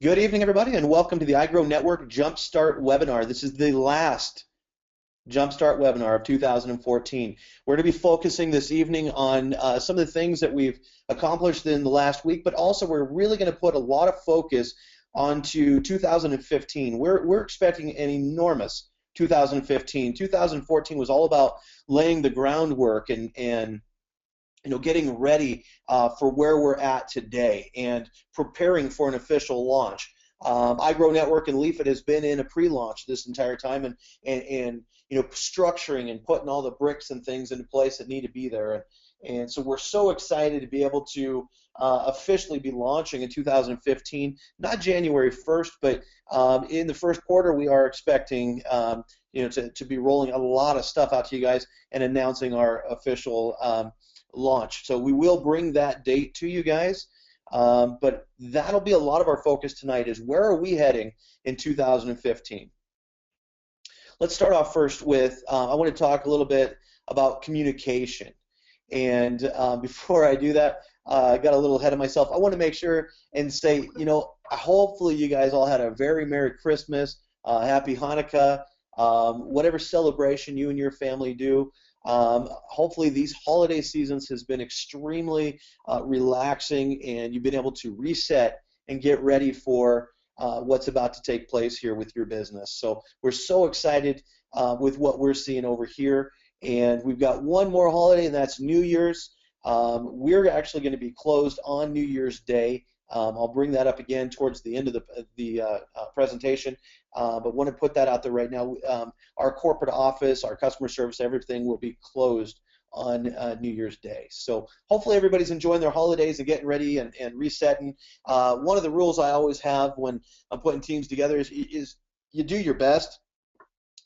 Good evening, everybody, and welcome to the iGrow Network Jumpstart webinar. This is the last Jumpstart webinar of 2014. We're going to be focusing this evening on some of the things that we've accomplished in the last week, but also we're really going to put a lot of focus onto 2015. We're expecting an enormous 2015. 2014 was all about laying the groundwork and getting ready for where we're at today and preparing for an official launch. iGrow Network and Leafit has been in a pre-launch this entire time, and structuring and putting all the bricks and things into place that need to be there. And so we're so excited to be able to officially be launching in 2015, not January 1st, but in the first quarter we are expecting to be rolling a lot of stuff out to you guys and announcing our official launch. So we will bring that date to you guys, but that'll be a lot of our focus tonight is where are we heading in 2015. Let's start off first with I want to talk a little bit about communication, and before I do that, I got a little ahead of myself. I want to make sure and say, hopefully you guys all had a very Merry Christmas, Happy Hanukkah, whatever celebration you and your family do. Hopefully these holiday seasons has been extremely relaxing, and you've been able to reset and get ready for what's about to take place here with your business. So we're so excited with what we're seeing over here, and we've got one more holiday, and that's New Year's. We're actually going to be closed on New Year's Day. I'll bring that up again towards the end of the presentation, but want to put that out there right now. Our corporate office, our customer service, everything will be closed on New Year's Day. So hopefully everybody's enjoying their holidays and getting ready and resetting. One of the rules I always have when I'm putting teams together is you do your best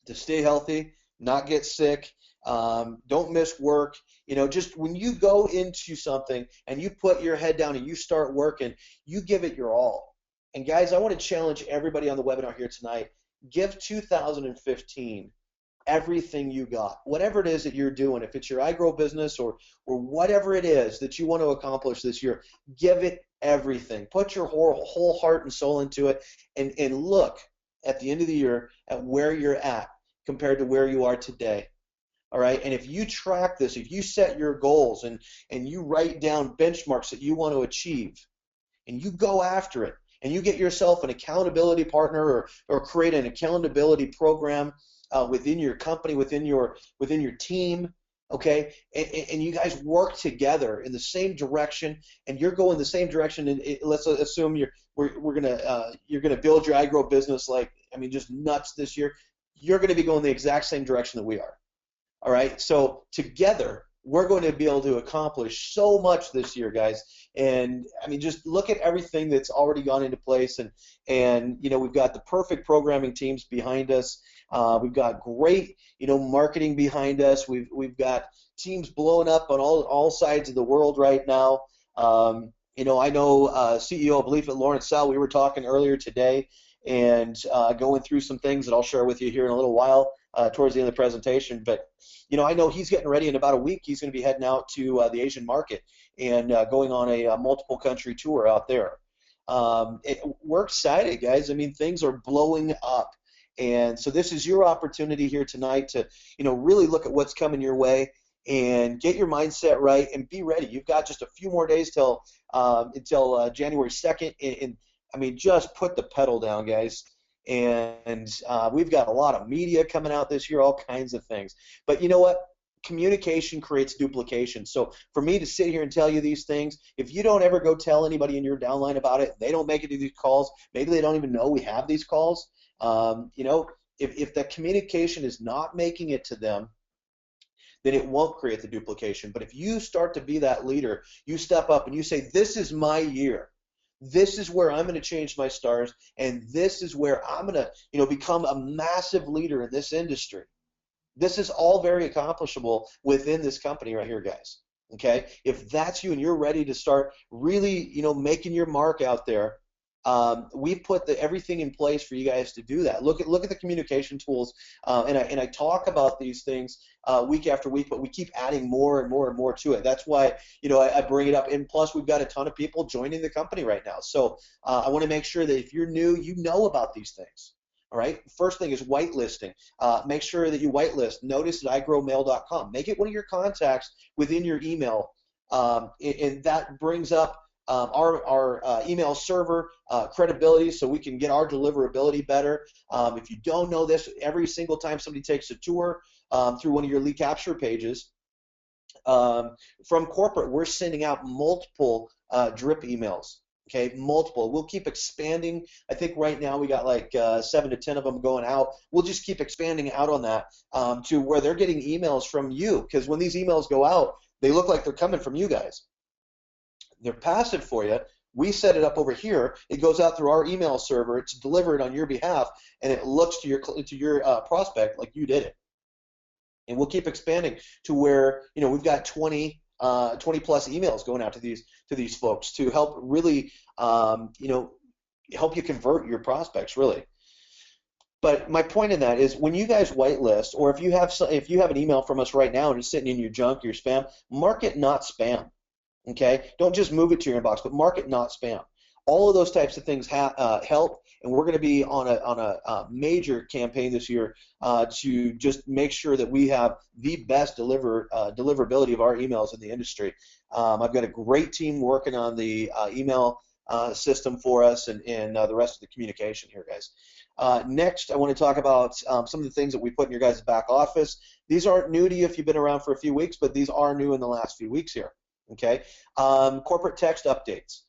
to stay healthy, not get sick, don't miss work. Just when you go into something and you put your head down and you start working, you give it your all. And guys, I want to challenge everybody on the webinar here tonight. Give 2015 everything you got. Whatever it is that you're doing, if it's your iGrow business or whatever it is that you want to accomplish this year, give it everything. Put your whole heart and soul into it, and look at the end of the year at where you're at compared to where you are today. All right, and if you track this, if you set your goals and you write down benchmarks that you want to achieve, and you go after it, and you get yourself an accountability partner or create an accountability program within your company, within your team, okay, and you guys work together in the same direction, and you're going the same direction. And let's assume you're gonna build your iGrow business just nuts this year. You're going to be going the exact same direction that we are. All right, so together we're going to be able to accomplish so much this year, guys. And just look at everything that's already gone into place, and we've got the perfect programming teams behind us. We've got great marketing behind us. We've got teams blowing up on all sides of the world right now. I know CEO of Leafit, Lawrence Sal. We were talking earlier today and going through some things that I'll share with you here in a little while towards the end of the presentation. But I know he's getting ready. In about a week, he's going to be heading out to the Asian market and going on a multiple country tour out there. We're excited, guys. Things are blowing up. And so this is your opportunity here tonight to really look at what's coming your way and get your mindset right and be ready. You've got just a few more days till January 2nd. And just put the pedal down, guys. And we've got a lot of media coming out this year, all kinds of things. But you know what? Communication creates duplication. So for me to sit here and tell you these things, if you don't ever go tell anybody in your downline about it, they don't make it to these calls, maybe they don't even know we have these calls, if that communication is not making it to them, then it won't create the duplication. But if you start to be that leader, you step up and you say, this is my year. This is where I'm going to change my stars, and this is where I'm going to, become a massive leader in this industry. This is all very accomplishable within this company right here, guys. Okay? If that's you and you're ready to start really, making your mark out there, we've put everything in place for you guys to do that. Look at the communication tools, and I talk about these things week after week, but we keep adding more and more and more to it. That's why I bring it up. And plus, we've got a ton of people joining the company right now. So I want to make sure that if you're new, you know about these things. All right. First thing is whitelisting. Make sure that you whitelist. Notice at igrowmail.com. Make it one of your contacts within your email, and that brings up our email server credibility, so we can get our deliverability better. If you don't know this, every single time somebody takes a tour through one of your lead capture pages from corporate, we're sending out multiple drip emails. Okay, multiple. We'll keep expanding. I think right now we got like 7 to 10 of them going out. We'll just keep expanding out on that to where they're getting emails from you, because when these emails go out, they look like they're coming from you guys. They're passive for you. We set it up over here. It goes out through our email server. It's delivered on your behalf, and it looks to your prospect like you did it. And we'll keep expanding to where we've got 20 plus emails going out to these folks to help really help you convert your prospects really. But my point in that is when you guys whitelist, or if you have an email from us right now and it's sitting in your junk, your spam, mark it not spam. Okay, don't just move it to your inbox, but mark it not spam. All of those types of things help, and we're going to be on a major campaign this year to just make sure that we have the best deliverability of our emails in the industry. I've got a great team working on the email system for us and the rest of the communication here, guys. Next, I want to talk about some of the things that we put in your guys' back office. These aren't new to you if you've been around for a few weeks, but these are new in the last few weeks here. Okay, corporate text updates.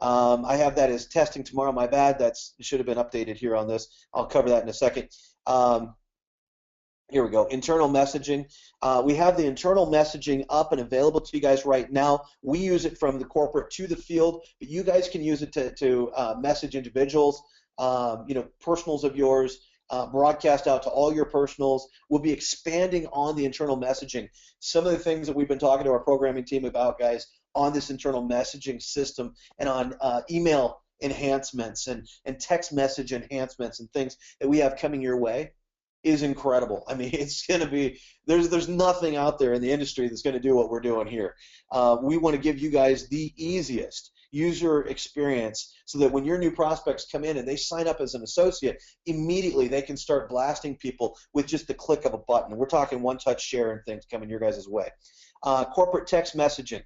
I have that as testing tomorrow. My bad. That should have been updated here on this. I'll cover that in a second. Here we go. Internal messaging. We have the internal messaging up and available to you guys right now. We use it from the corporate to the field, but you guys can use it to message individuals, personals of yours. Broadcast out to all your personals. We'll be expanding on the internal messaging. Some of the things that we've been talking to our programming team about, guys, on this internal messaging system and on email enhancements and text message enhancements and things that we have coming your way is incredible. I mean, it's going to be, there's nothing out there in the industry that's going to do what we're doing here. We want to give you guys the easiest user experience so that when your new prospects come in and they sign up as an associate, immediately they can start blasting people with just the click of a button. We're talking one-touch share and things coming your guys' way. Corporate text messaging.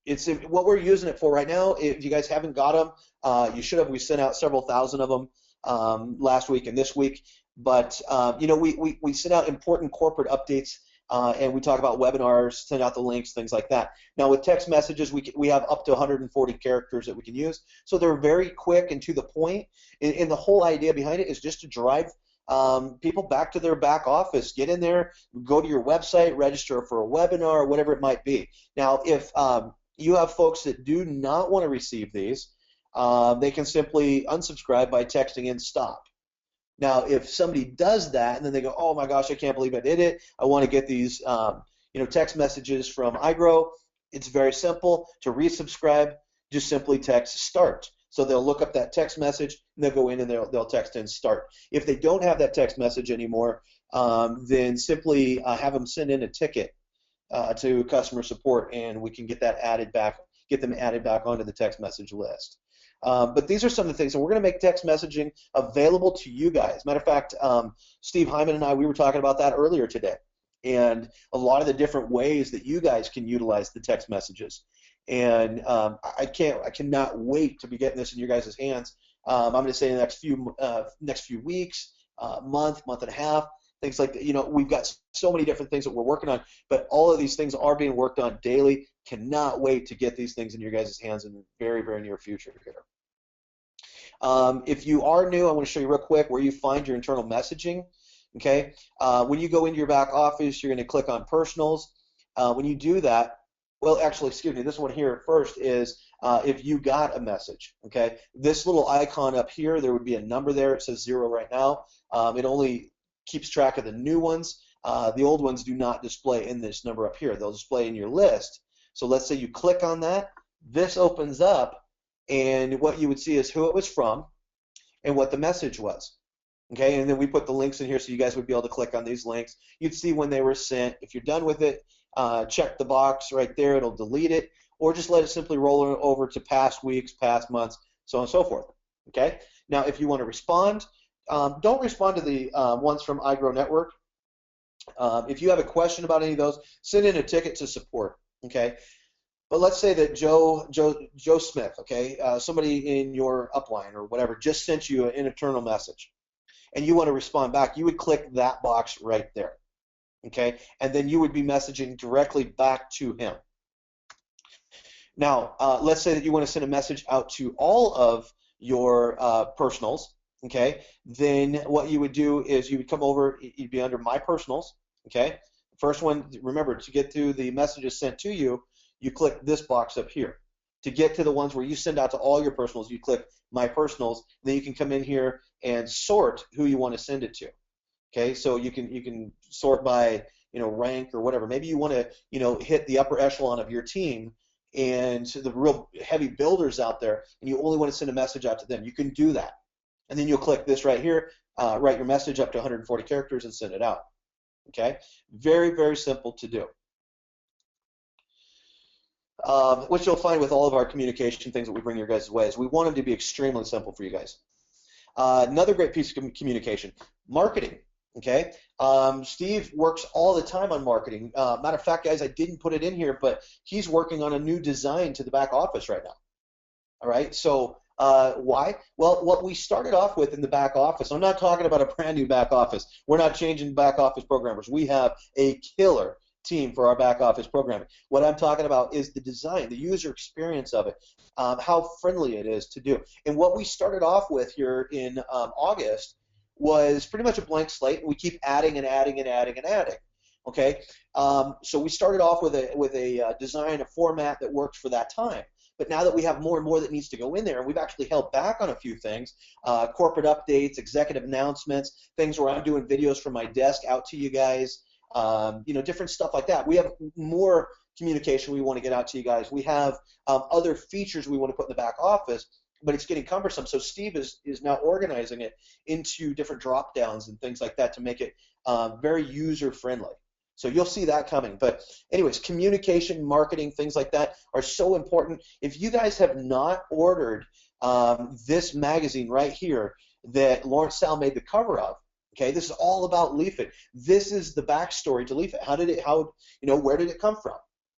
It's what we're using it for right now. If you guys haven't got them, you should have. We sent out several thousand of them last week and this week. But we sent out important corporate updates. And we talk about webinars, send out the links, things like that. Now with text messages, we have up to 140 characters that we can use. So they're very quick and to the point. And the whole idea behind it is just to drive people back to their back office. Get in there, go to your website, register for a webinar, whatever it might be. Now if you have folks that do not want to receive these, they can simply unsubscribe by texting in stop. Now, if somebody does that and then they go, oh my gosh, I can't believe I did it. I want to get these, text messages from iGrow. It's very simple. To resubscribe, just simply text start. So they'll look up that text message and they'll go in and they'll text in start. If they don't have that text message anymore, then simply have them send in a ticket to customer support, and we can get them added back onto the text message list. But these are some of the things, and we're going to make text messaging available to you guys. Matter of fact, Steve Hyman and I, we were talking about that earlier today, and a lot of the different ways that you guys can utilize the text messages. And I cannot wait to be getting this in your guys' hands. I'm going to say in the next few weeks, month and a half, things like that. We've got so many different things that we're working on, but all of these things are being worked on daily. Cannot wait to get these things in your guys' hands in the very, very near future here. If you are new, I want to show you real quick where you find your internal messaging. Okay, when you go into your back office, you're going to click on personals. When you do that, well, actually, excuse me, this one here first is if you got a message. Okay, this little icon up here, there would be a number there. It says 0 right now. It only keeps track of the new ones. The old ones do not display in this number up here. They'll display in your list. So let's say you click on that. This opens up and what you would see is who it was from and what the message was. Okay, and then we put the links in here so you guys would be able to click on these links. You'd see when they were sent. If you're done with it, check the box right there. It'll delete it, or just let it simply roll over to past weeks, past months, so on and so forth. Okay. Now, if you want to respond, don't respond to the ones from iGrow Network. If you have a question about any of those, send in a ticket to support. Okay. But let's say that Joe Smith, okay, somebody in your upline or whatever, just sent you an internal message, and you want to respond back. You would click that box right there, okay, and then you would be messaging directly back to him. Now, let's say that you want to send a message out to all of your personals, okay. Then what you would do is you would come over. You'd be under My Personals, okay. First one, remember, to get to the messages sent to you, you click this box up here. To get to the ones where you send out to all your personals, you click My Personals. Then you can come in here and sort who you want to send it to. Okay, so you can sort by rank or whatever. Maybe you want to hit the upper echelon of your team and to the real heavy builders out there, and you only want to send a message out to them. You can do that, and then you'll click this right here, write your message up to 140 characters, and send it out. Okay, very, very simple to do. Which you'll find with all of our communication things that we bring your guys' way is we want them to be extremely simple for you guys. Another great piece of communication, marketing. Okay, Steve works all the time on marketing. Matter of fact, guys, I didn't put it in here, but he's working on a new design to the back office right now. All right, so why? Well, what we started off with in the back office, I'm not talking about a brand new back office. We're not changing back office programmers. We have a killer team for our back office programming. What I'm talking about is the design, the user experience of it, how friendly it is to do. And what we started off with here in August was pretty much a blank slate, and we keep adding and adding and adding and adding. Okay, so we started off with a design, a format that worked for that time. But now that we have more and more that needs to go in there, and we've actually held back on a few things, corporate updates, executive announcements, things where I'm doing videos from my desk out to you guys, different stuff like that. We have more communication we want to get out to you guys. We have other features we want to put in the back office, but it's getting cumbersome. So Steve is now organizing it into different drop downs and things like that to make it very user friendly. So you'll see that coming. But anyways, communication, marketing, things like that are so important. If you guys have not ordered this magazine right here that Lawrence Sal made the cover of, okay, this is all about Leafit. This is the backstory to Leafit. Where did it come from?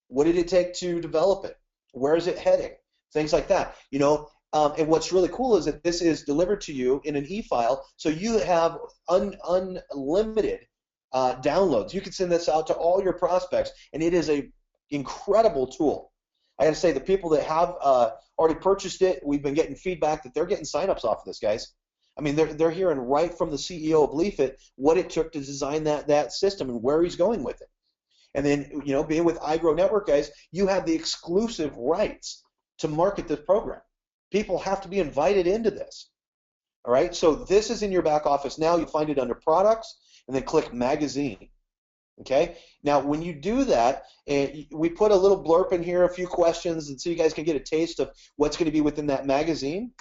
What did it take to develop it? Where is it heading? Things like that. And what's really cool is that this is delivered to you in an e-file, so you have unlimited downloads. You can send this out to all your prospects, and it is an incredible tool. I got to say, the people that have already purchased it, we've been getting feedback that they're getting signups off of this, guys. I mean, they're hearing right from the CEO of Leafit what it took to design that system and where he's going with it. And then, being with iGrow Network, guys, you have the exclusive rights to market this program. People have to be invited into this. All right, so this is in your back office now. You find it under Products, and then click Magazine. Okay, now when you do that, we put a little blurb in here, a few questions, and so you guys can get a taste of what's going to be within that magazine.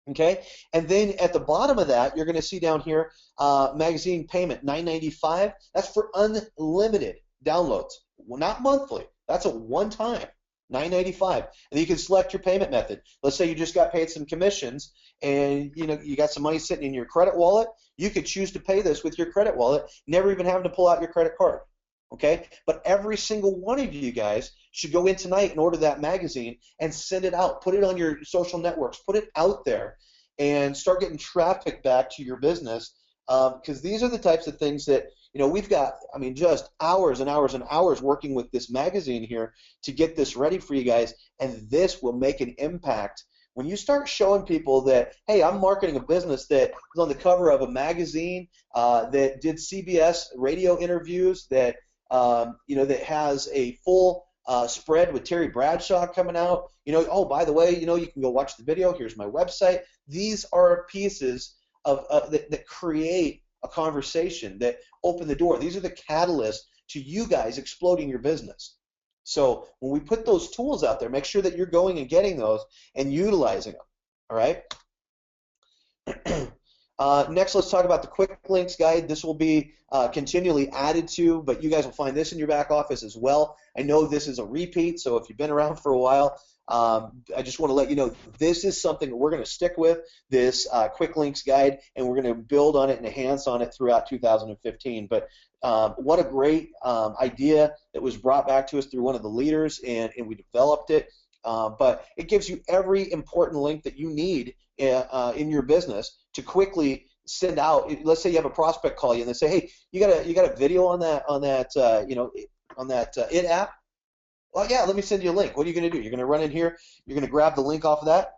Okay, and then at the bottom of that, you're going to see down here, magazine payment, $9.95. That's for unlimited downloads, not monthly. That's a one-time, $9.95. And you can select your payment method. Let's say you just got paid some commissions, and you got some money sitting in your credit wallet. You could choose to pay this with your credit wallet, never even having to pull out your credit card. Okay, but every single one of you guys should go in tonight and order that magazine and send it out. Put it on your social networks. Put it out there and start getting traffic back to your business, because these are the types of things that we've got. I mean, just hours and hours and hours working with this magazine here to get this ready for you guys, and this will make an impact. When you start showing people that, hey, I'm marketing a business that was on the cover of a magazine, that did CBS radio interviews, that that has a full spread with Terry Bradshaw coming out. Oh, by the way, you can go watch the video. Here's my website. These are pieces of that create a conversation, that open the door. These are the catalysts to you guys exploding your business. So when we put those tools out there, make sure that you're going and getting those and utilizing them. All right. Next, let's talk about the quick links guide. This will be continually added to, but you guys will find this in your back office as well. I know this is a repeat, so if you've been around for a while, I just want to let you know this is something that we're going to stick with, this quick links guide, and we're going to build on it and enhance on it throughout 2015. But what a great idea that was brought back to us through one of the leaders, and we developed it. But it gives you every important link that you need in your business to quickly send out. Let's say you have a prospect call you and they say, "Hey, you got a video on that It app?" Well, yeah, let me send you a link. What are you going to do? You're going to run in here. You're going to grab the link off of that,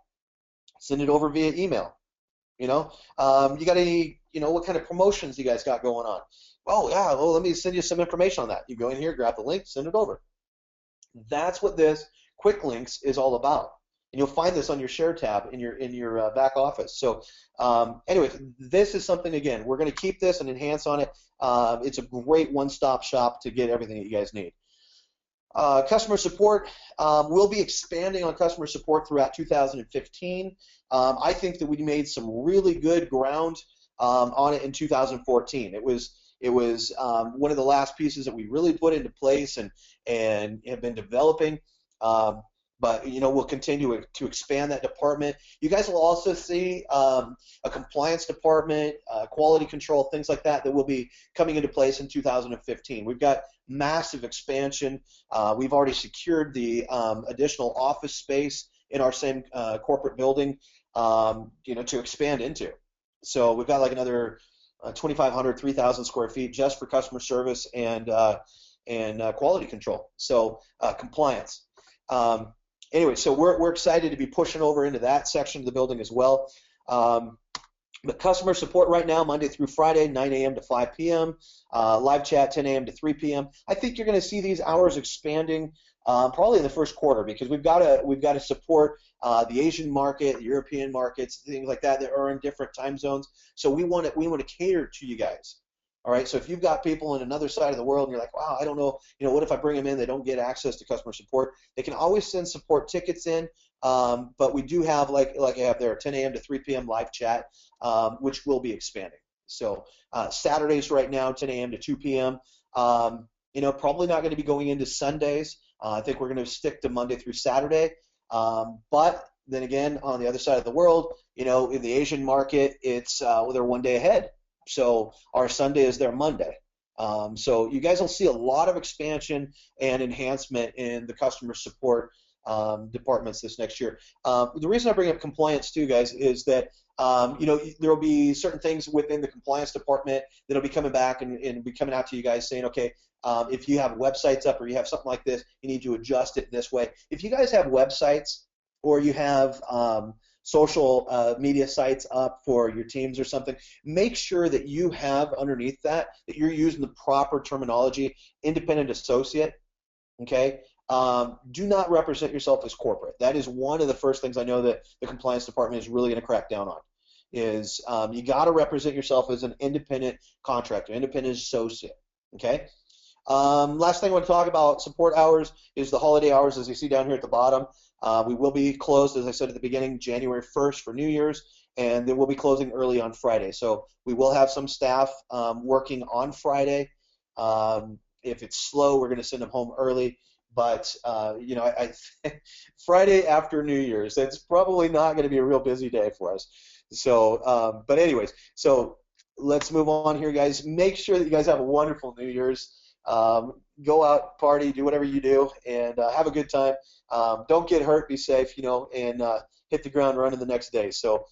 send it over via email. You got any, what kind of promotions you guys got going on? Oh, yeah, well, let me send you some information on that. You go in here, grab the link, send it over. That's what this quick links is all about. And you'll find this on your share tab in your back office. So anyways, this is something, again, we're going to keep this and enhance on it. It's a great one-stop shop to get everything that you guys need. Customer support, we'll be expanding on customer support throughout 2015. I think that we made some really good ground on it in 2014. It was one of the last pieces that we really put into place and have been developing. But we'll continue to expand that department. You guys will also see a compliance department, quality control, things like that will be coming into place in 2015. We've got massive expansion. We've already secured the additional office space in our same corporate building, to expand into. So we've got like another 2,500, 3,000 square feet just for customer service and quality control. So compliance. Anyway, so we're excited to be pushing over into that section of the building as well. But customer support right now, Monday through Friday, 9 a.m. to 5 p.m. Live chat, 10 a.m. to 3 p.m. I think you're going to see these hours expanding probably in the first quarter because we've got to support the Asian market, the European markets, things like that are in different time zones. So we want to cater to you guys. All right, so if you've got people in another side of the world and you're like, wow, I don't know, what if I bring them in, they don't get access to customer support? They can always send support tickets in, but we do have, like I have there, 10 a.m. to 3 p.m. live chat, which will be expanding. So Saturdays right now, 10 a.m. to 2 p.m. Probably not going to be going into Sundays. I think we're going to stick to Monday through Saturday. But then again, on the other side of the world, in the Asian market, it's they're one day ahead. So our Sunday is their Monday. So you guys will see a lot of expansion and enhancement in the customer support departments this next year. The reason I bring up compliance too, guys, is that there will be certain things within the compliance department that will be coming back and be coming out to you guys saying, okay, if you have websites up or you have something like this, you need to adjust it this way. If you guys have websites or you have social media sites up for your teams or something, make sure that you have underneath that you're using the proper terminology, independent associate, okay? Do not represent yourself as corporate. That is one of the first things I know that the compliance department is really going to crack down on, is you got to represent yourself as an independent contractor, independent associate, okay? Last thing I want to talk about support hours is the holiday hours, as you see down here at the bottom. We will be closed, as I said at the beginning, January 1st for New Year's, and then we'll be closing early on Friday. So we will have some staff working on Friday. If it's slow, we're going to send them home early. But, Friday after New Year's, that's probably not going to be a real busy day for us. So, but anyways, so let's move on here, guys. Make sure that you guys have a wonderful New Year's. Go out, party, do whatever you do, and have a good time. Don't get hurt, be safe, and hit the ground running the next day. So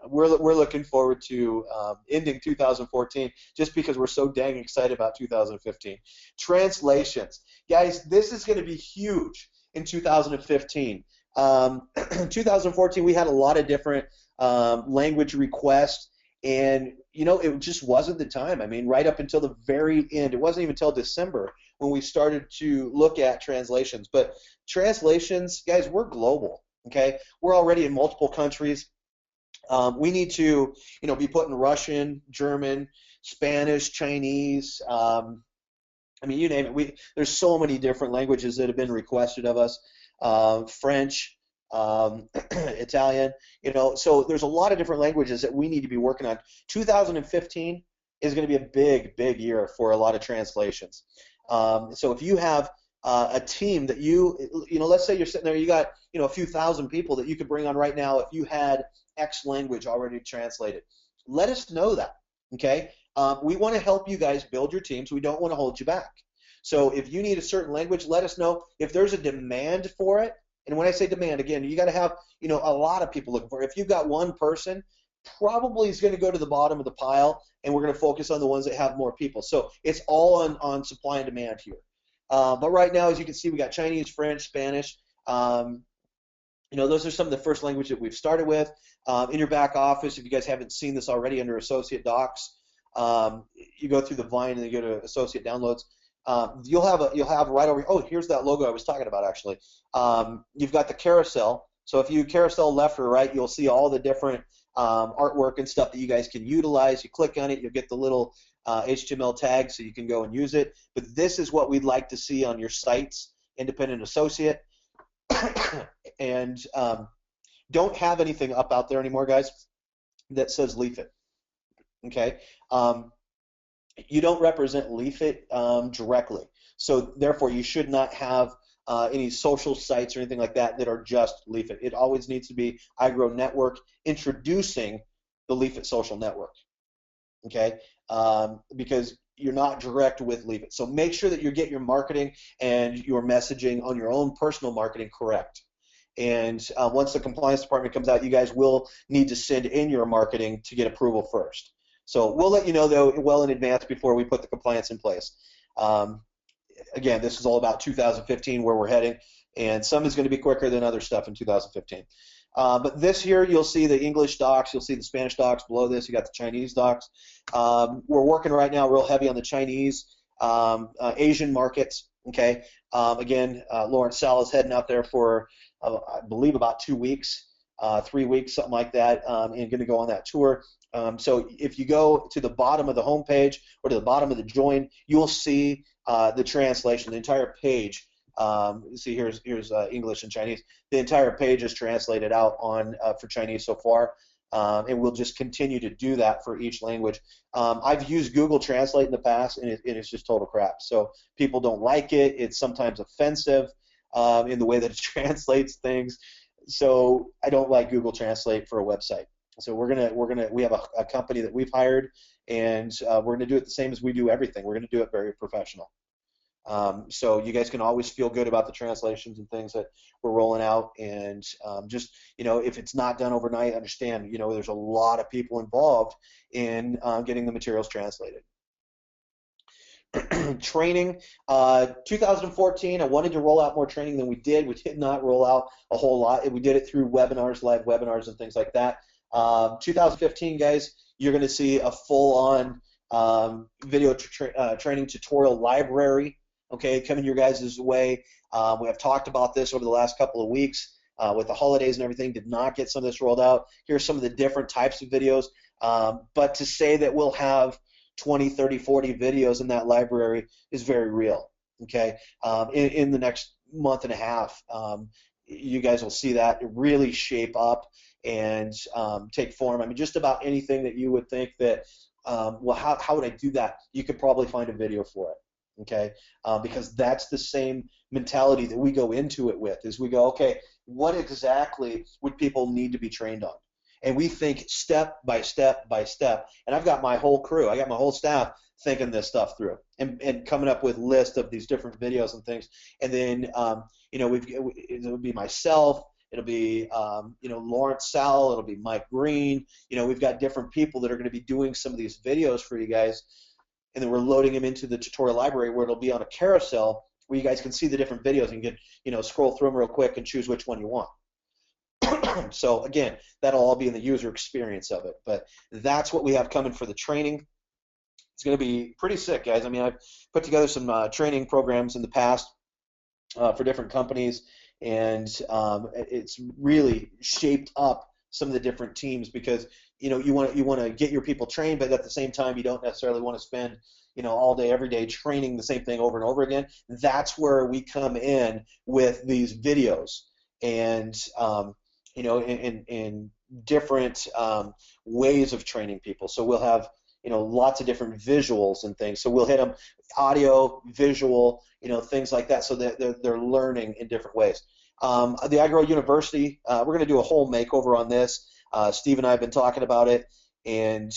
we're looking forward to ending 2014 just because we're so dang excited about 2015. Translations. Guys, this is going to be huge in 2015. 2014, we had a lot of different language requests. And, it just wasn't the time. I mean, right up until the very end, it wasn't even until December when we started to look at translations. But translations, guys, we're global, okay? We're already in multiple countries. We need to, be putting Russian, German, Spanish, Chinese, I mean, you name it. There's so many different languages that have been requested of us. French, Italian, so there's a lot of different languages that we need to be working on. 2015 is going to be a big, big year for a lot of translations. So if you have a team that let's say you're sitting there, you got, a few thousand people that you could bring on right now if you had X language already translated. Let us know that, okay? We want to help you guys build your teams. We don't want to hold you back. So if you need a certain language, let us know. If there's a demand for it, and when I say demand, again, you got to have, a lot of people looking for it. If you've got one person, probably is going to go to the bottom of the pile, and we're going to focus on the ones that have more people. So it's all on supply and demand here. But right now, as you can see, we got Chinese, French, Spanish. Those are some of the first language that we've started with. In your back office, if you guys haven't seen this already, under Associate Docs, you go through the Vine and you go to Associate Downloads. You'll have right over. Oh, here's that logo I was talking about actually. You've got the carousel. So if you carousel left or right, you'll see all the different artwork and stuff that you guys can utilize. You click on it, you'll get the little HTML tag so you can go and use it. But this is what we'd like to see on your sites, independent associate. And don't have anything up out there anymore, guys, that says Leafit. Okay? You don't represent Leafit directly. So therefore, you should not have any social sites or anything like that that are just Leafit. It always needs to be iGrow Network introducing the Leafit social network. Okay? Because you're not direct with Leafit. So make sure that you get your marketing and your messaging on your own personal marketing correct. And once the compliance department comes out, you guys will need to send in your marketing to get approval first. So we'll let you know, though, well in advance before we put the compliance in place. Again, this is all about 2015, where we're heading, and some is going to be quicker than other stuff in 2015. But this here, you'll see the English docs, you'll see the Spanish docs. Below this, you got the Chinese docs. We're working right now real heavy on the Chinese, Asian markets. Okay. Again, Lawrence Sal is heading out there for, I believe, about 2 weeks, 3 weeks, something like that, and going to go on that tour. So if you go to the bottom of the homepage or to the bottom of the join, you'll see the translation, the entire page. See, here's English and Chinese. The entire page is translated out on for Chinese so far, and we'll just continue to do that for each language. I've used Google Translate in the past, and it's just total crap. So people don't like it. It's sometimes offensive in the way that it translates things. So I don't like Google Translate for a website. So we have a company that we've hired, and we're gonna do it the same as we do everything. We're gonna do it very professional. So you guys can always feel good about the translations and things that we're rolling out, and just, if it's not done overnight, understand, there's a lot of people involved in getting the materials translated. Training, 2014, I wanted to roll out more training than we did. We did not roll out a whole lot. We did it through webinars, live webinars, and things like that. 2015, guys, you're going to see a full-on video training tutorial library, okay, coming your guys' way. We have talked about this over the last couple of weeks with the holidays and everything. Did not get some of this rolled out. Here's some of the different types of videos. But to say that we'll have 20, 30, 40 videos in that library is very real, okay? In the next month and a half, you guys will see that really shape up and take form. I mean, just about anything that you would think that, well, how would I do that? You could probably find a video for it, okay? Because that's the same mentality that we go into it with, is we go, okay, what exactly would people need to be trained on? And we think step by step by step. And I've got my whole crew, I got my whole staff thinking this stuff through and coming up with lists of these different videos and things. And then, it'll be myself, it'll be, Lawrence Sal, it'll be Mike Green. We've got different people that are going to be doing some of these videos for you guys. And then we're loading them into the tutorial library where it'll be on a carousel where you guys can see the different videos and get, scroll through them real quick and choose which one you want. So again, that'll all be in the user experience of it. But that's what we have coming for the training. It's going to be pretty sick, guys. I mean, I've put together some training programs in the past for different companies, and it's really shaped up some of the different teams because you want to get your people trained, but at the same time, you don't necessarily want to spend all day, every day, training the same thing over and over again. That's where we come in with these videos and in different ways of training people. So we'll have lots of different visuals and things. So we'll hit them audio, visual, things like that, so that they're learning in different ways. The iGrow University, we're going to do a whole makeover on this. Steve and I have been talking about it and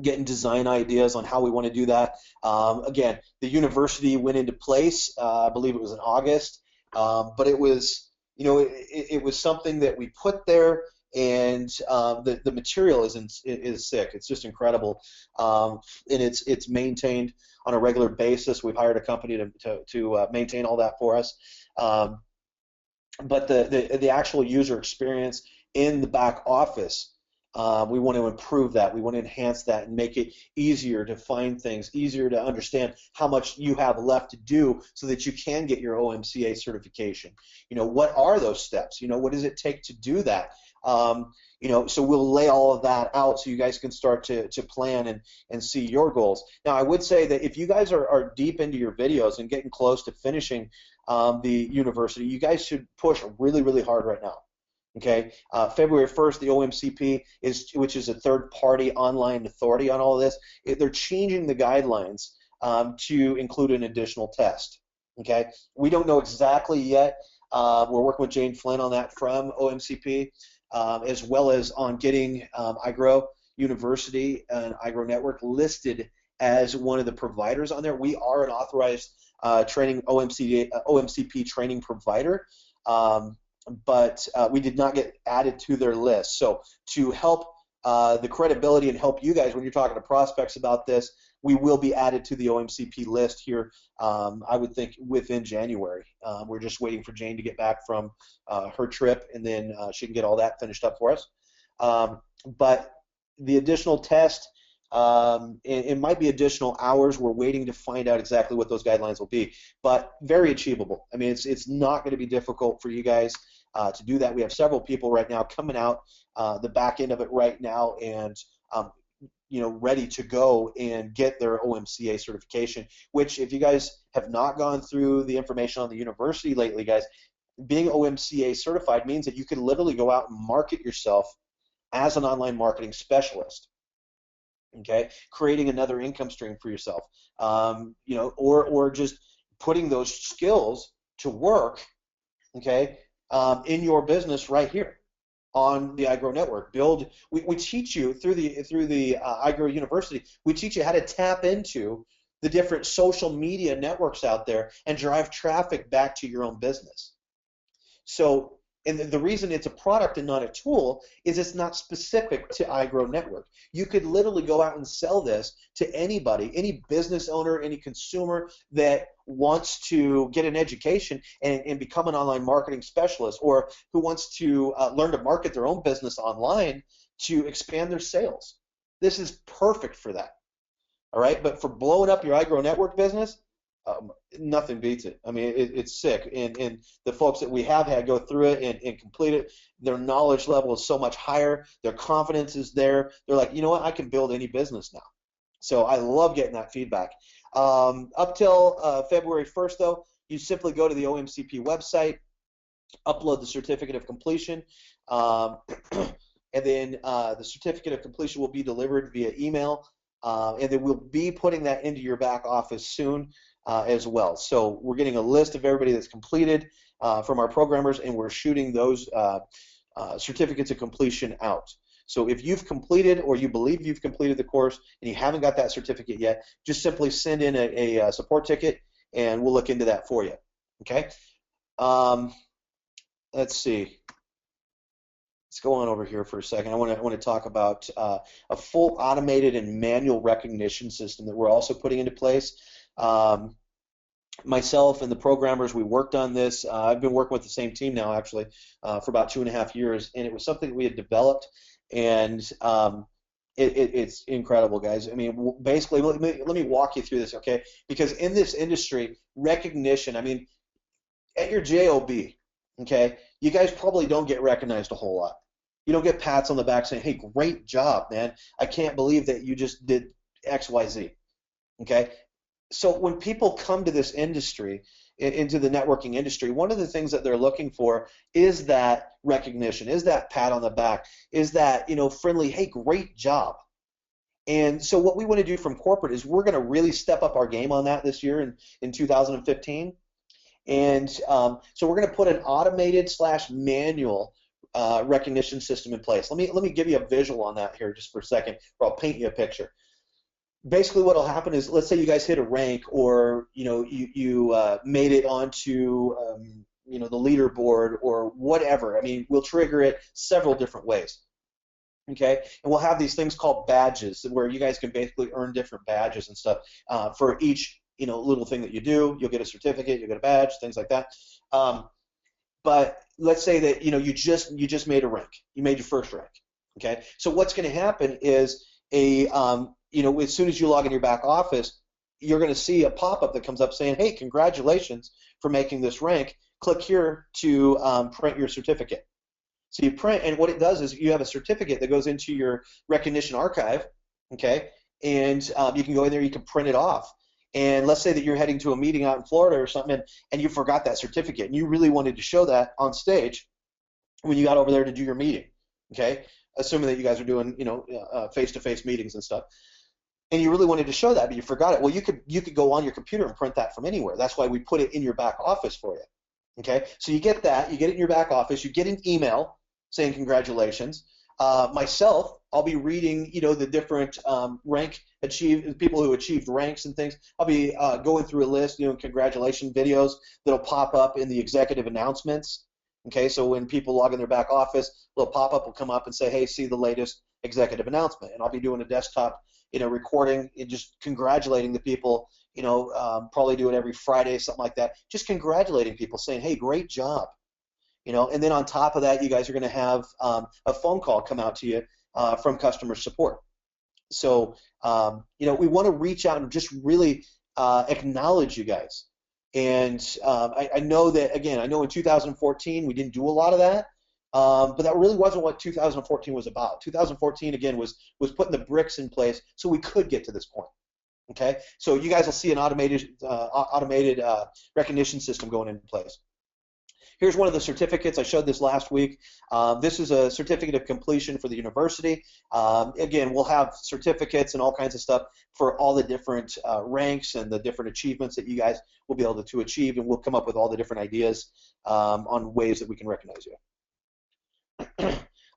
getting design ideas on how we want to do that. Again, the university went into place, I believe it was in August, but it was, it was something that we put there, and the material is sick. It's just incredible, and it's maintained on a regular basis. We've hired a company to maintain all that for us. But the actual user experience in the back office, we want to improve that. We want to enhance that and make it easier to find things, easier to understand how much you have left to do so that you can get your OMCA certification. What are those steps? What does it take to do that? So we'll lay all of that out so you guys can start to plan and see your goals. Now, I would say that if you guys are deep into your videos and getting close to finishing the university, you guys should push really, really hard right now. Okay, February 1st, the OMCP which is a third-party online authority on all of this. They're changing the guidelines to include an additional test. Okay, we don't know exactly yet. We're working with Jane Flynn on that from OMCP, as well as on getting iGrow University and iGrow Network listed as one of the providers on there. We are an authorized OMCP training provider. But we did not get added to their list. So to help the credibility and help you guys when you're talking to prospects about this, we will be added to the OMCP list here, I would think, within January. We're just waiting for Jane to get back from her trip, and then she can get all that finished up for us. But the additional test, it might be additional hours. We're waiting to find out exactly what those guidelines will be, but very achievable. I mean, it's not going to be difficult for you guys to do that. We have several people right now coming out the back end of it right now, and ready to go and get their OMCA certification. Which, if you guys have not gone through the information on the university lately, guys, being OMCA certified means that you can literally go out and market yourself as an online marketing specialist. Okay, creating another income stream for yourself, or just putting those skills to work, okay, in your business right here on the iGrow network. We teach you through the iGrow University. We teach you how to tap into the different social media networks out there and drive traffic back to your own business. So. And the reason it's a product and not a tool is it's not specific to iGrow Network. You could literally go out and sell this to anybody, any business owner, any consumer that wants to get an education and become an online marketing specialist, or who wants to learn to market their own business online to expand their sales. This is perfect for that. All right, but for blowing up your iGrow Network business, nothing beats it. I mean, it's sick, and the folks that we have had go through it and complete it, their knowledge level is so much higher, their confidence is there. They're like, you know what, I can build any business now. So I love getting that feedback. Up till February 1st, though, you simply go to the OMCP website, upload the certificate of completion, and then the certificate of completion will be delivered via email, and then we'll be putting that into your back office soon. As well. So we're getting a list of everybody that's completed from our programmers, and we're shooting those certificates of completion out. So if you've completed, or you believe you've completed the course and you haven't got that certificate yet, just simply send in a support ticket, and we'll look into that for you. Okay? Let's see. Let's go on over here for a second. I want to talk about a full automated and manual recognition system that we're also putting into place. Myself and the programmers, we worked on this. I've been working with the same team now, actually, for about 2.5 years, and it was something that we had developed, and it's incredible, guys. I mean, basically, let me walk you through this, okay? Because in this industry, recognition, I mean, at your job, okay, you guys probably don't get recognized a whole lot. You don't get pats on the back saying, hey, great job, man. I can't believe that you just did X, Y, Z. Okay, so when people come to this industry, into the networking industry, one of the things that they're looking for is that recognition, is that pat on the back, is that, friendly, hey, great job. And so what we want to do from corporate is we're going to really step up our game on that this year in 2015. And so we're going to put an automated / manual recognition system in place. Let me give you a visual on that here just for a second, or I'll paint you a picture. Basically, what will happen is, let's say you guys hit a rank, or you made it onto the leaderboard or whatever. I mean, we'll trigger it several different ways. Okay, and we'll have these things called badges, where you guys can basically earn different badges and stuff for each little thing that you do. You'll get a certificate, you'll get a badge, things like that. But let's say that you just made a rank, you made your first rank. Okay, so what's going to happen is as soon as you log in your back office, you're going to see a pop-up that comes up saying, hey, congratulations for making this rank. Click here to print your certificate. So you print, and what it does is you have a certificate that goes into your recognition archive, okay, and you can go in there, you can print it off. And let's say that you're heading to a meeting out in Florida or something, and you forgot that certificate, and you really wanted to show that on stage when you got over there to do your meeting, okay, assuming that you guys are doing, face-to-face meetings and stuff. And you really wanted to show that, but you forgot it. Well, you could go on your computer and print that from anywhere. That's why we put it in your back office for you, okay? So you get that, you get it in your back office, you get an email saying congratulations. Myself, I'll be reading, the different people who achieved ranks and things. I'll be going through a list, congratulations videos that'll pop up in the executive announcements. Okay, so when people log in their back office, a little pop-up will come up and say, hey, see the latest executive announcement. And I'll be doing a desktop, recording and just congratulating the people, probably do it every Friday, something like that. Just congratulating people, saying, hey, great job. And then on top of that, you guys are going to have a phone call come out to you from customer support. So, we want to reach out and just really acknowledge you guys. And I know that, again, I know in 2014 we didn't do a lot of that, but that really wasn't what 2014 was about. 2014, again, was putting the bricks in place so we could get to this point. Okay, so you guys will see an automated recognition system going into place. Here's one of the certificates. I showed this last week. This is a certificate of completion for the university. Again, we'll have certificates and all kinds of stuff for all the different ranks and the different achievements that you guys will be able to achieve, and we'll come up with all the different ideas on ways that we can recognize you.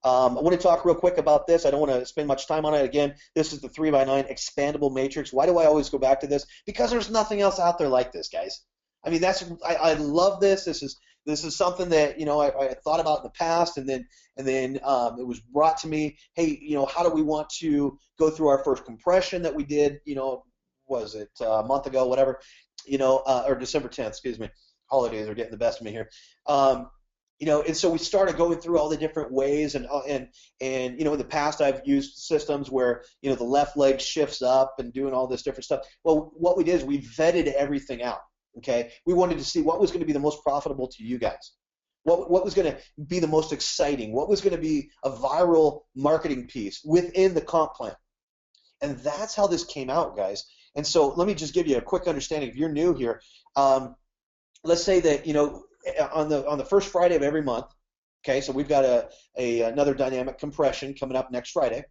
I want to talk real quick about this. I don't want to spend much time on it. Again, this is the 3x9 expandable matrix. Why do I always go back to this? Because there's nothing else out there like this, guys. I mean, I love this. This is something that I thought about in the past, and then it was brought to me. Hey, how do we want to go through our first compression that we did? Was it a month ago, whatever? Or December 10th. Excuse me. Holidays are getting the best of me here. And so we started going through all the different ways, and in the past I've used systems where the left leg shifts up and doing all this different stuff. Well, what we did is we vetted everything out. Okay, we wanted to see what was going to be the most profitable to you guys, what was going to be the most exciting, what was going to be a viral marketing piece within the comp plan, and that's how this came out, guys. And so let me just give you a quick understanding. If you're new here, let's say that on the first Friday of every month. Okay, so we've got another dynamic compression coming up next Friday.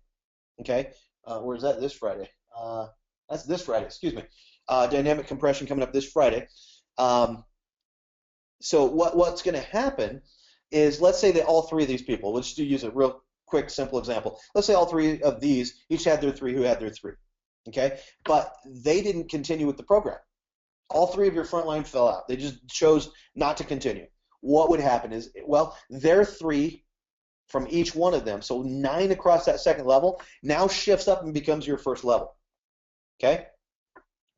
Okay, where's that? This Friday. That's this Friday. Excuse me. Dynamic compression coming up this Friday. So what's going to happen is, let's say that all three of these people, let's just use a real quick, simple example. Let's say all three of these each had their three who had their three. Okay, but they didn't continue with the program. All three of your frontline fell out. They just chose not to continue. What would happen is, well, their three from each one of them, so 9 across that second level, now shifts up and becomes your first level. Okay?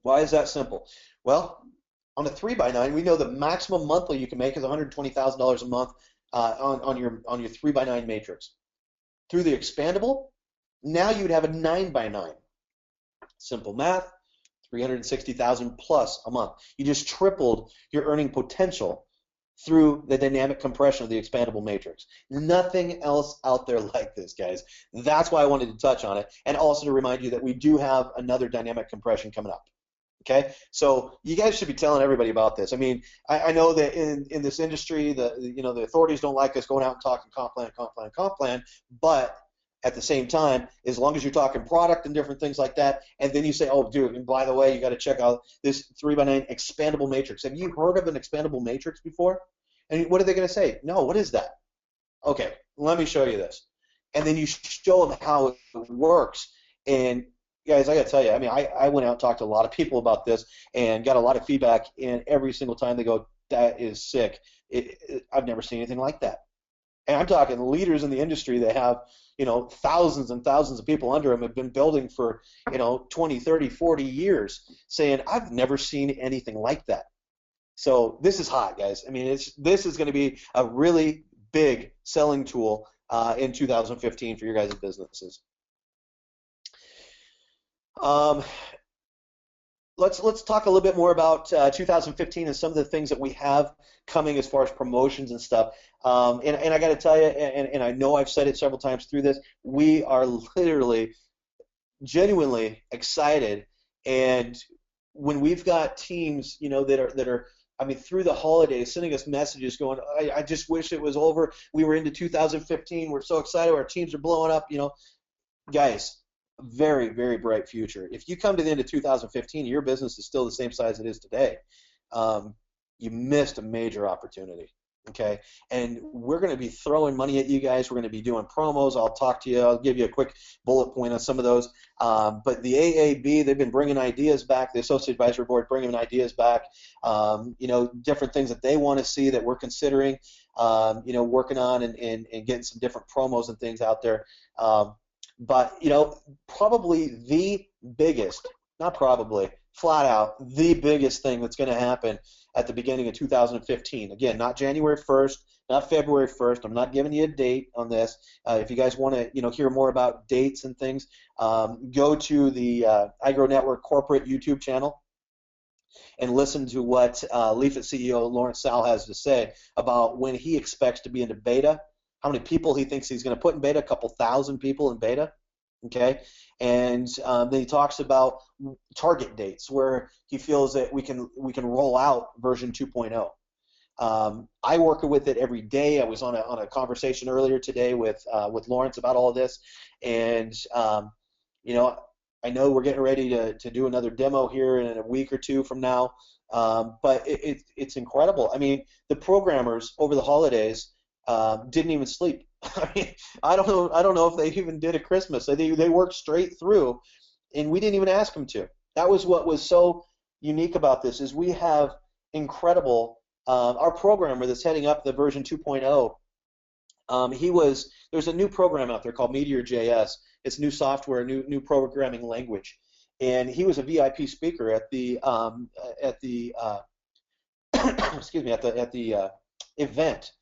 Why is that simple? Well, on a 3x9, we know the maximum monthly you can make is $120,000 a month on your 3x9 matrix. Through the expandable, now you'd have a 9x9. Simple math, $360,000 plus a month. You just tripled your earning potential through the dynamic compression of the expandable matrix. Nothing else out there like this, guys. That's why I wanted to touch on it, and also to remind you that we do have another dynamic compression coming up. Okay, so you guys should be telling everybody about this. I mean, I know that in this industry, the authorities don't like us going out and talking comp plan, but at the same time, as long as you're talking product and different things like that, and then you say, oh, dude, and by the way, you got to check out this 3x9 expandable matrix. Have you heard of an expandable matrix before? And what are they going to say? No, what is that? Okay, let me show you this. And then you show them how it works. And guys, I got to tell you, I mean, I went out and talked to a lot of people about this and got a lot of feedback, and every single time they go, that is sick. I've never seen anything like that. And I'm talking leaders in the industry that have, thousands and thousands of people under them, have been building for, 20, 30, 40 years, saying, I've never seen anything like that. So this is hot, guys. I mean, this is going to be a really big selling tool in 2015 for your guys' businesses. Let's talk a little bit more about 2015 and some of the things that we have coming as far as promotions and stuff. And I got to tell you, and I know I've said it several times through this, we are literally, genuinely excited. And when we've got teams, that are, I mean, through the holidays, sending us messages going, I just wish it was over. We were into 2015. We're so excited. Our teams are blowing up. Guys, very, very bright future. If you come to the end of 2015, your business is still the same size it is today. You missed a major opportunity. Okay, and we're going to be throwing money at you guys. We're going to be doing promos. I'll talk to you. I'll give you a quick bullet point on some of those. But the AAB, they've been bringing ideas back. The Associate Advisory Board bringing ideas back. Different things that they want to see that we're considering. Working on and getting some different promos and things out there. But probably the biggest, not probably, flat out the biggest thing that's going to happen at the beginning of 2015. Again, not January 1st, not February 1st. I'm not giving you a date on this. If you guys want to, hear more about dates and things, go to the iGrow Network corporate YouTube channel and listen to what Leafit CEO Lawrence Sal has to say about when he expects to be into beta, how many people he thinks he's going to put in beta, a couple thousand people in beta. Okay, and then he talks about target dates where he feels that we can roll out version 2.0. I work with it every day. I was on a conversation earlier today with Lawrence about all of this, and I know we're getting ready to do another demo here in a week or two from now, but it's incredible. I mean, the programmers over the holidays didn't even sleep. I mean, I don't know if they even did a Christmas. They worked straight through, and we didn't even ask them to. That was what was so unique about this is we have incredible. Our programmer that's heading up the version 2.0. There's a new program out there called Meteor.js. It's new software, new programming language, and he was a VIP speaker at the excuse me, at the event.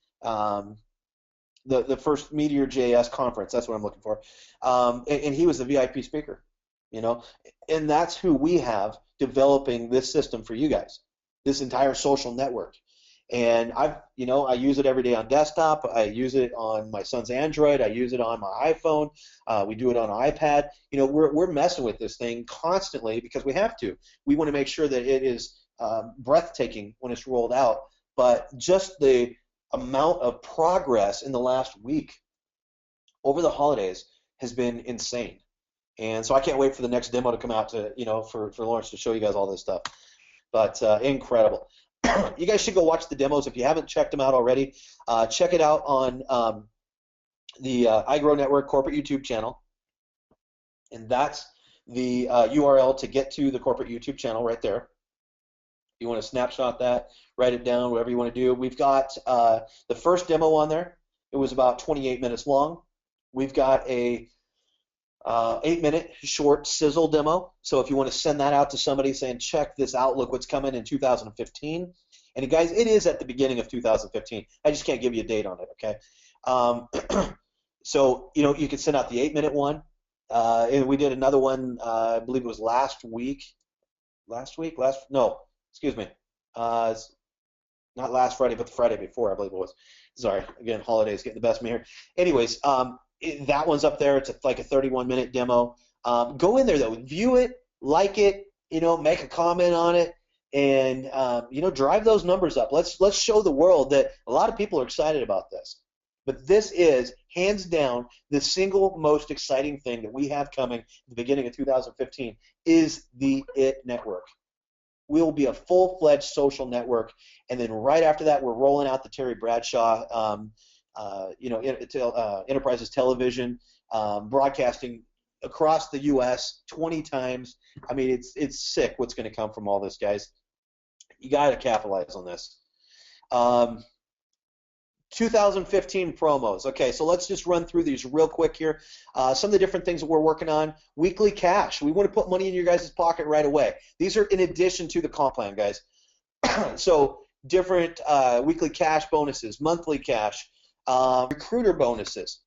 The first Meteor.js conference, that's what I'm looking for, and he was the VIP speaker, and that's who we have developing this system for you guys, this entire social network, and I use it every day on desktop, I use it on my son's Android, I use it on my iPhone, we do it on an iPad, we're messing with this thing constantly because we have to. We want to make sure that it is breathtaking when it's rolled out, but just the amount of progress in the last week over the holidays has been insane, and so I can't wait for the next demo to come out to for Lawrence to show you guys all this stuff. But incredible. You guys should go watch the demos if you haven't checked them out already. Check it out on the iGrow Network corporate YouTube channel, and that's the URL to get to the corporate YouTube channel right there. You want to snapshot that, write it down, whatever you want to do. We've got the first demo on there. It was about 28 minutes long. We've got a 8-minute short sizzle demo. So if you want to send that out to somebody saying, check this out, look what's coming in 2015. And guys, it is at the beginning of 2015. I just can't give you a date on it, okay? So, you can send out the 8-minute one. And we did another one, I believe it was last week. Excuse me. Not last Friday, but the Friday before, I believe it was. Sorry, again, holidays getting the best of me here. Anyways, that one's up there. It's like a 31-minute demo. Go in there, though. View it, like it. make a comment on it, and drive those numbers up. Let's show the world that a lot of people are excited about this. But this is hands down the single most exciting thing that we have coming at the beginning of 2015 is the IT network. We'll be a full-fledged social network, and then right after that, we're rolling out the Terry Bradshaw, Enterprises Television, broadcasting across the U.S. 20 times. I mean, it's sick what's going to come from all this, guys. You got to capitalize on this. 2015 promos. Okay, so let's just run through these real quick here. Some of the different things that we're working on. Weekly cash. We want to put money in your guys' pocket right away. These are in addition to the comp plan, guys. So different weekly cash bonuses, monthly cash, recruiter bonuses,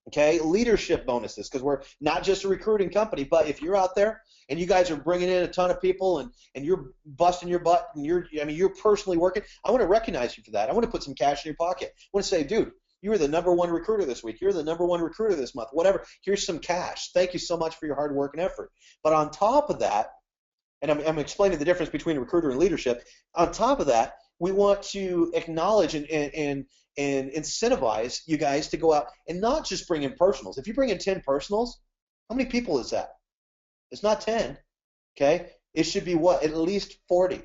okay, leadership bonuses, because we're not just a recruiting company, but if you're out there and you guys are bringing in a ton of people and you're busting your butt and you're personally working, I want to recognize you for that. I want to put some cash in your pocket. I want to say, dude, you were the #1 recruiter this week. You're the #1 recruiter this month. Whatever. Here's some cash. Thank you so much for your hard work and effort. But on top of that, and I'm explaining the difference between recruiter and leadership. On top of that, we want to acknowledge and incentivize you guys to go out and not just bring in personals. If you bring in 10 personals, how many people is that? It's not 10, okay? It should be what? At least 40.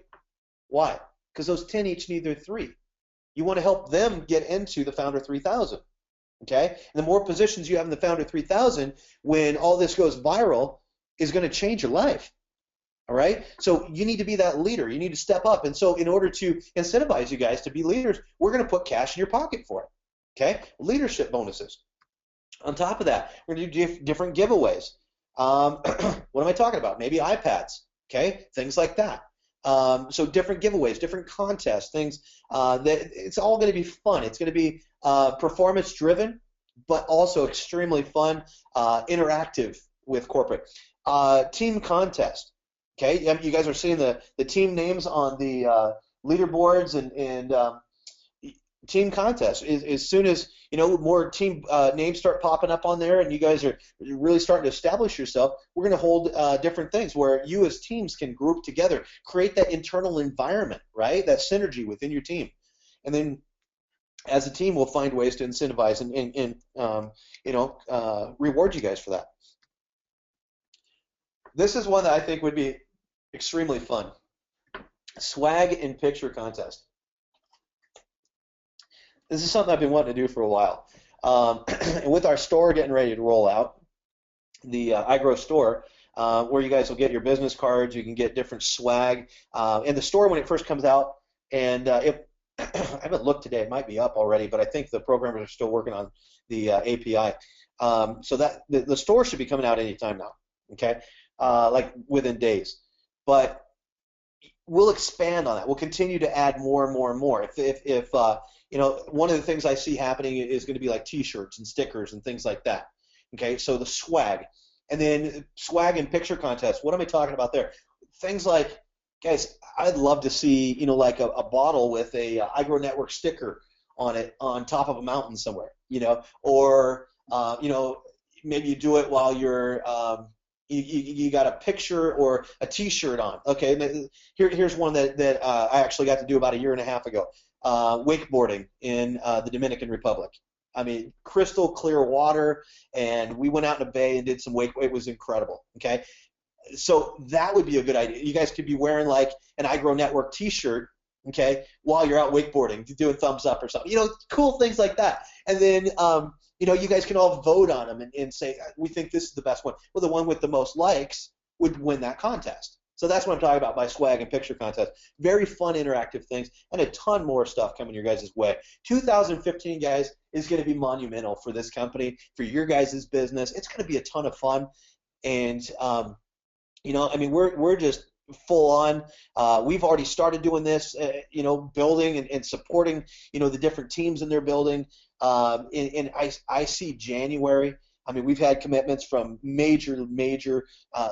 Why? Because those 10 each need their 3. You want to help them get into the Founder 3000, okay? And the more positions you have in the Founder 3000, when all this goes viral, is going to change your life. All right? So you need to be that leader. You need to step up. And so in order to incentivize you guys to be leaders, we're going to put cash in your pocket for it. Okay? Leadership bonuses. On top of that, we're going to do different giveaways. What am I talking about? Maybe iPads. Okay? Things like that. So different giveaways, different contests, things that it's all going to be fun. It's going to be performance driven, but also extremely fun, interactive with corporate. Team contest. Okay, you guys are seeing the team names on the leaderboards and team contests. As soon as more team names start popping up on there, and you guys are really starting to establish yourself, we're going to hold different things where you as teams can group together, create that internal environment, right? That synergy within your team, and then as a team, we'll find ways to incentivize and reward you guys for that. This is one that I think would be extremely fun. Swag and picture contest. This is something I've been wanting to do for a while. And with our store getting ready to roll out, the iGrow store, where you guys will get your business cards, you can get different swag. And the store, when it first comes out, and I haven't looked today, it might be up already, but I think the programmers are still working on the API. So that the store should be coming out anytime now, okay? Like within days. But we'll expand on that. We'll continue to add more and more and more. If one of the things I see happening is going to be like T-shirts and stickers and things like that. Okay, so the swag, and then swag and picture contest. What am I talking about there? Things like, guys, I'd love to see like a bottle with a iGrow Network sticker on it on top of a mountain somewhere. Or maybe you do it while you're you got a picture or a T-shirt on. Okay, here's one that I actually got to do about a year and a half ago. Wakeboarding in the Dominican Republic. I mean, crystal clear water, and we went out in a bay and did some wake. It was incredible. Okay, so that would be a good idea. You guys could be wearing like an iGrow Network T-shirt, okay, while you're out wakeboarding, doing thumbs up or something. Cool things like that. And then you guys can all vote on them and say, we think this is the best one. Well, the one with the most likes would win that contest. So that's what I'm talking about by swag and picture contest. Very fun, interactive things, and a ton more stuff coming your guys' way. 2015, guys, is going to be monumental for this company, for your guys' business. It's going to be a ton of fun, and we're just full on. We've already started doing this, building and supporting, the different teams in their building. And I see January. I mean, we've had commitments from major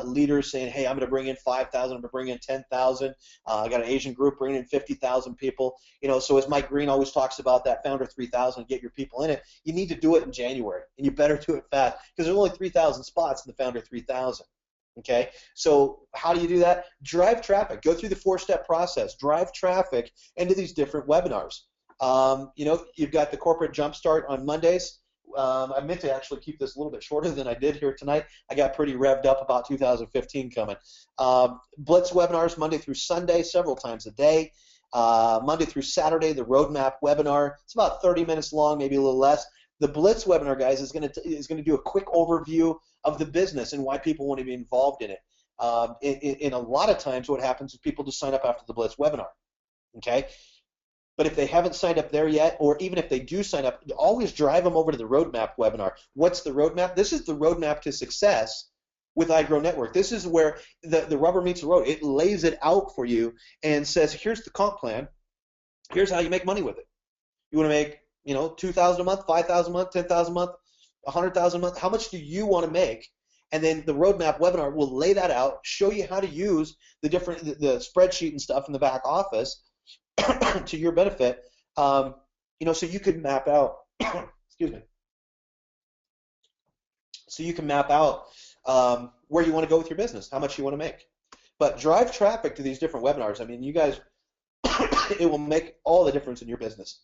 leaders saying, hey, I'm going to bring in 5,000, I'm going to bring in 10,000. I got an Asian group bringing in 50,000 people. So as Mike Green always talks about that Founder 3000, get your people in it, you need to do it in January, and you better do it fast because there's only 3,000 spots in the Founder 3000. Okay, so how do you do that? Drive traffic. Go through the four-step process. Drive traffic into these different webinars. You've got the corporate jumpstart on Mondays. I meant to actually keep this a little bit shorter than I did here tonight. I got pretty revved up about 2015 coming. Blitz webinars Monday through Sunday, several times a day. Monday through Saturday, the roadmap webinar. It's about 30 minutes long, maybe a little less. The Blitz webinar, guys, is going to do a quick overview of the business and why people want to be involved in it. In a lot of times, what happens is people just sign up after the Blitz webinar. Okay, but if they haven't signed up there yet, or even if they do sign up, always drive them over to the roadmap webinar. What's the roadmap? This is the roadmap to success with iGrow Network. This is where the rubber meets the road. It lays it out for you and says, here's the comp plan. Here's how you make money with it. You want to make, $2,000 a month, $5,000 a month, $10,000 a month, $100,000 a month. How much do you want to make? And then the roadmap webinar will lay that out, show you how to use the spreadsheet and stuff in the back office to your benefit. So you could map out. Excuse me. So you can map out where you want to go with your business, how much you want to make. But drive traffic to these different webinars. I mean, you guys, it will make all the difference in your business.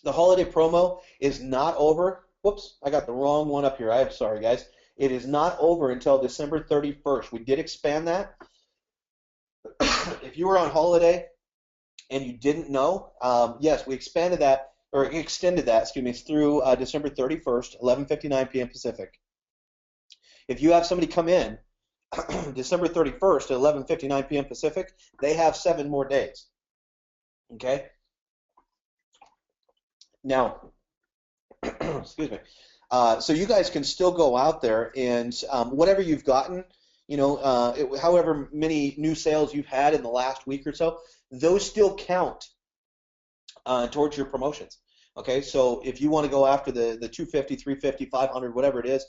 The holiday promo is not over. Whoops, I got the wrong one up here. I'm sorry, guys. It is not over until December 31st. We did expand that. If you were on holiday and you didn't know, yes, we expanded that, or extended that, excuse me, through December 31st, 11:59 p.m. Pacific. If you have somebody come in December 31st at 11:59 p.m. Pacific, they have 7 more days. Okay? Now, excuse me. So you guys can still go out there and whatever you've gotten, however many new sales you've had in the last week or so, those still count towards your promotions. Okay, so if you want to go after the 250, 350, 500, whatever it is,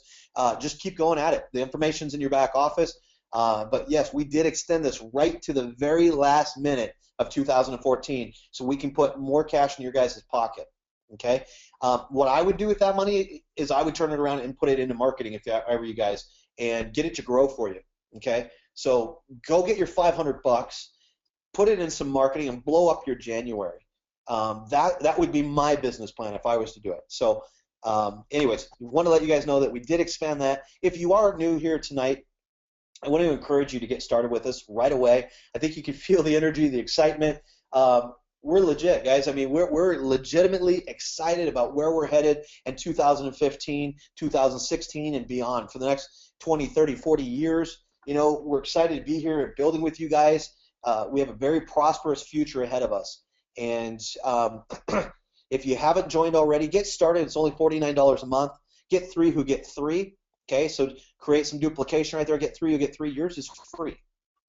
just keep going at it. The information's in your back office. But yes, we did extend this right to the very last minute of 2014, so we can put more cash in your guys' pocket. Okay, what I would do with that money is I would turn it around and put it into marketing if I were you guys, and get it to grow for you. Okay, so go get your $500, put it in some marketing, and blow up your January. That would be my business plan if I was to do it. So, anyways, I want to let you guys know that we did expand that. If you are new here tonight, I want to encourage you to get started with us right away. I think you can feel the energy, the excitement. We're legit, guys. I mean, we're legitimately excited about where we're headed in 2015, 2016, and beyond for the next 20, 30, 40 years. We're excited to be here and building with you guys. We have a very prosperous future ahead of us. And if you haven't joined already, get started. It's only $49 a month. Get 3 who get 3. Okay, so create some duplication right there. Get 3 who get 3. Yours is free.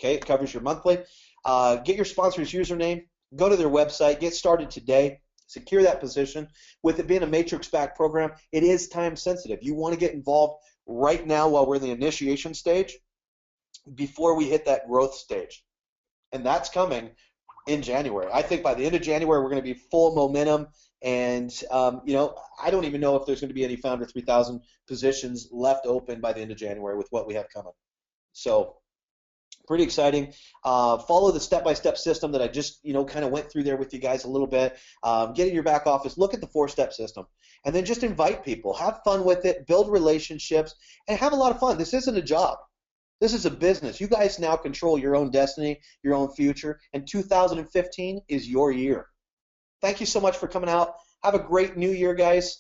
Okay, it covers your monthly. Get your sponsor's username. Go to their website, get started today, secure that position. With it being a matrix-backed program, it is time sensitive. You want to get involved right now while we're in the initiation stage before we hit that growth stage. And that's coming in January. I think by the end of January, we're going to be full momentum. And, I don't even know if there's going to be any Founder 3000 positions left open by the end of January with what we have coming. So, pretty exciting. Follow the step-by-step system that I just, kind of went through there with you guys a little bit. Get in your back office, look at the 4-step system, and then just invite people. Have fun with it, build relationships, and have a lot of fun. This isn't a job. This is a business. You guys now control your own destiny, your own future, and 2015 is your year. Thank you so much for coming out. Have a great new year, guys.